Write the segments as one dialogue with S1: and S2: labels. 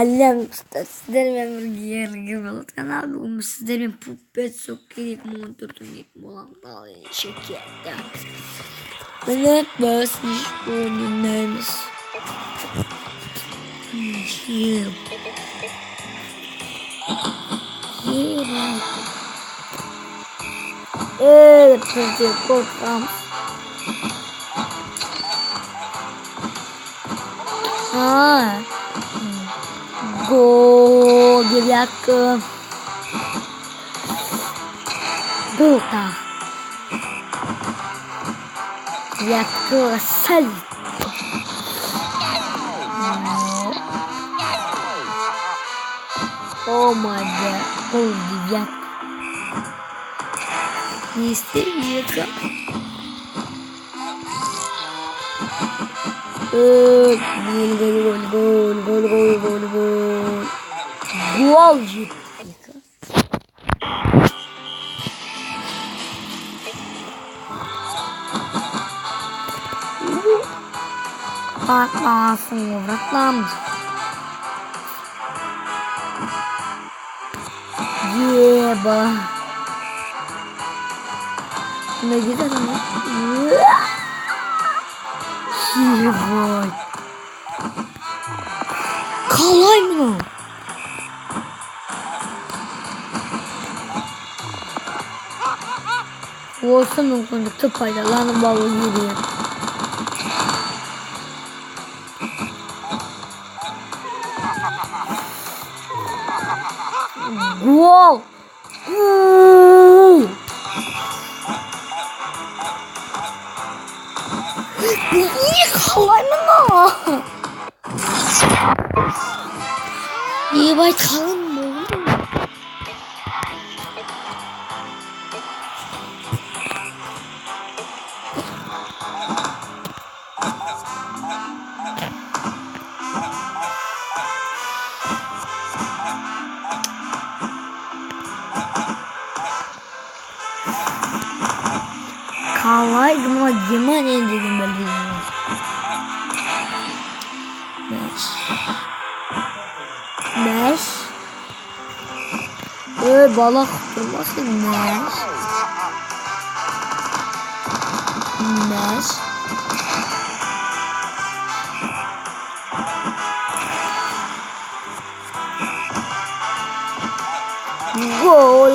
S1: Geldim usta. Sizlerin memuru giyer balıktan abi. Umut sizlerin puppet sokkelik monturtunik olan daha iyi şekilde. Evet basmış oyunlarımız. Evet çocuk korkam. Ha. Gol bir dakika. Burada. Yakı sel. Oh my god. Gol bir yak. İstemiyor. Gol. Patlasın bırakmam. Yeba. Ne güzel ama. Yeba. Kalay mı? Olsa mümkünlükte faydalanın balı yürüyor. Wow! İyi kalay mı? İyi bay kalın mı? Kalay mı? Yemen indirdim böyle. Beş. Balık durmasın beş. Beş. Gol.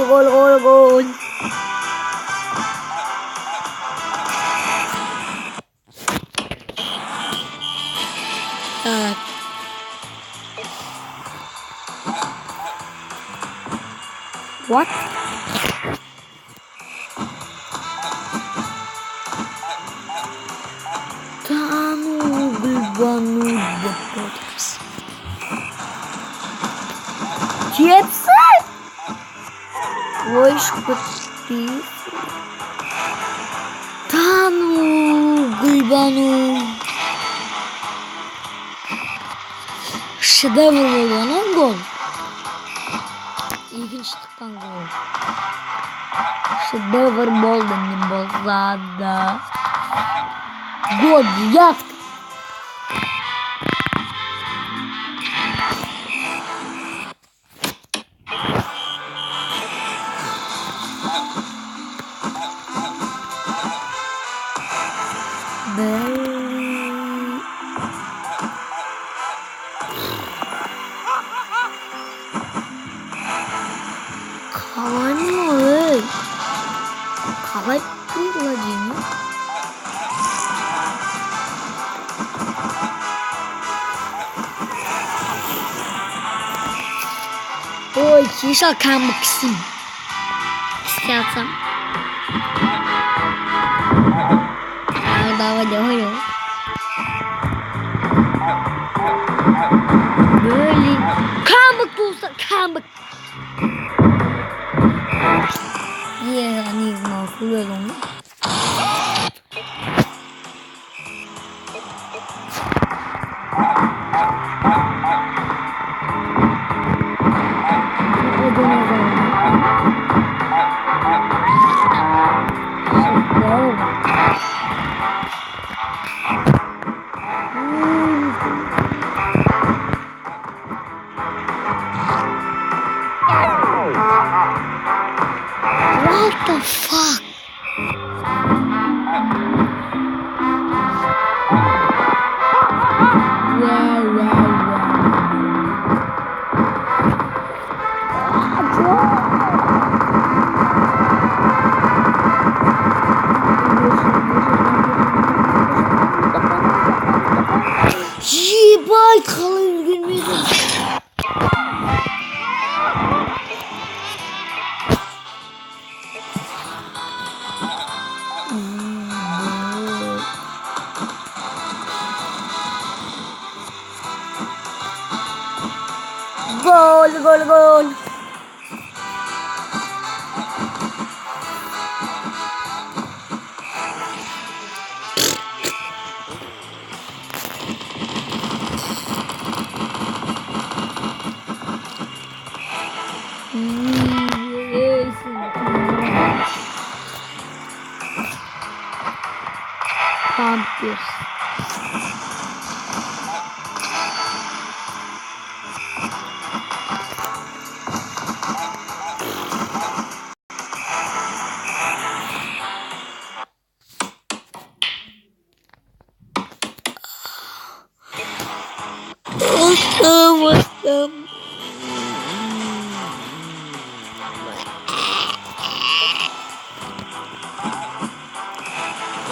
S1: Evet. What? Tanu Bilbanu Deportes. Jepsen. Voice Kutti. Tanu Bilbanu. Şedevr olan gol. İlginç çıkan gol. Şedevr bol dendim bolzada. Gol yak. Kalay mı? Kalay mı? Ôi, chỉ sợ càng mực xìm. İstiyorsam. Daha jauh. Böyle. Kambık bulsa kambık. Iya, ini mau keluar dong. Bay kalın gülmedim. Gol gol gol. Vampir. Bastım.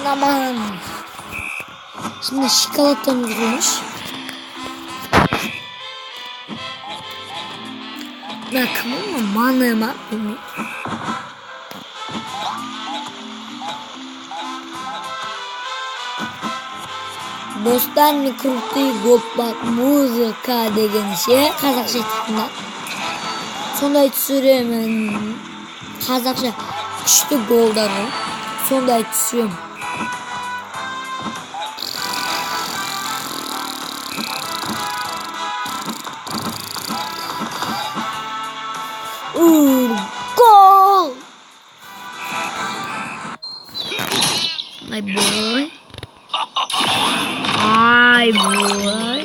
S1: Aman. Şimdi şikalatamız olmuş. Bakın ama manıma bunu. Dostlar mikrofonu goplak muzika degan şey Kazakça tipinden. Sonda түсіремін. Қазақша күшті голдар ол. Сонда түсіремін. Gol! My boy. My boy.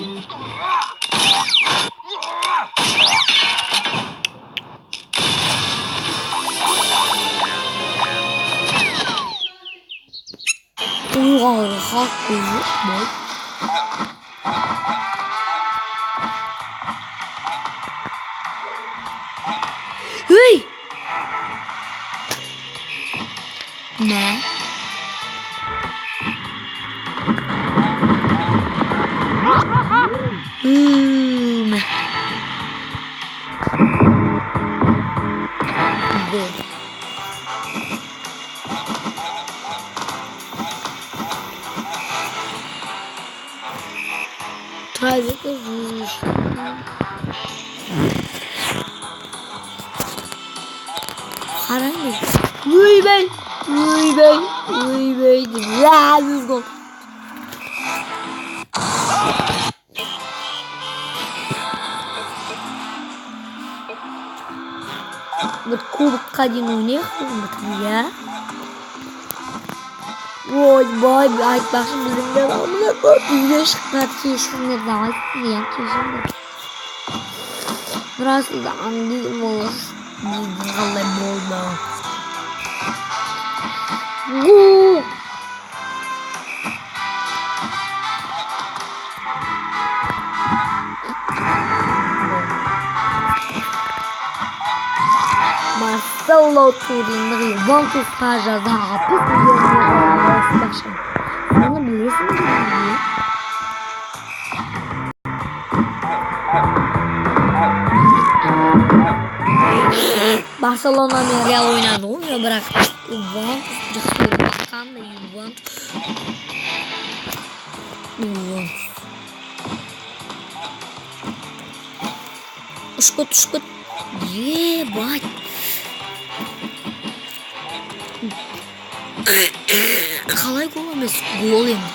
S1: Hak koyuyor. Hey! Ne? Private vuruş. Karanlık. Uy bey. Ya yüz gol. Вот кубок один у них ya. Oy boy айтпақшы біздің де амына көп үйге шықпады кешкілерді айтпын кешімді расында аңдидім ол дейдің қалай болды Marcelo Turin'i Juventus'a жаза 60 milyon euro başladı. Bunu biliyorsun değil mi? Barcelona Real oynadı. Onu bırak. Juventus bakan da Juventus. Uşkut. Ебать. Қалай гол емес гол енді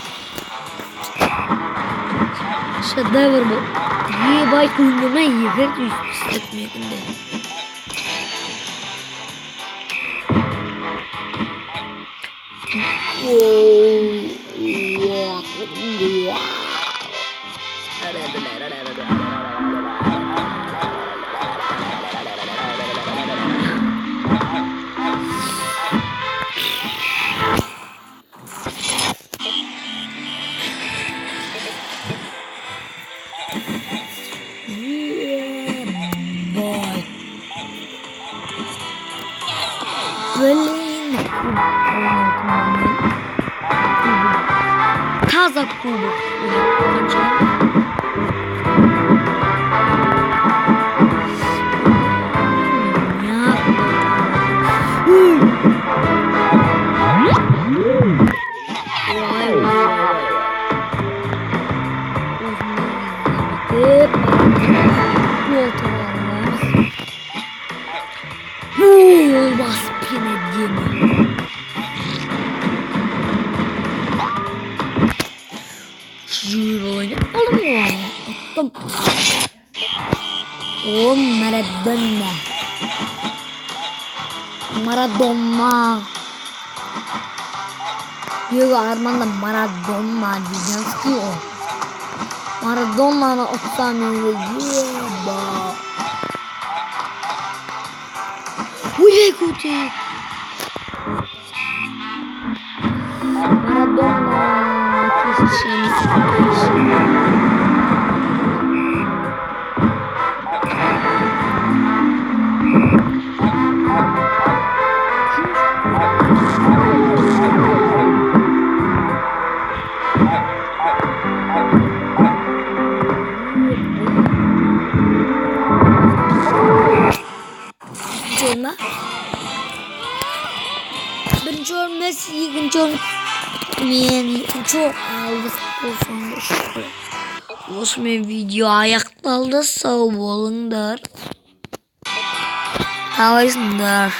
S1: шедевр бұл ебай көңіліме егер түйістік мекінде за кубок. Olmaz pinedini. Şuraya oynayalım mı? Attım. Oh Maradona. Maradona. Diego Armando Maradona diyeceğiz ki o. Maradona'nın atlamıyor. Yeba. Uy kutu. Maradona. Birinci Messi, ikinci çok aldı olsun. Olsun video ayakta aldı sağ olundur. Tavasındır.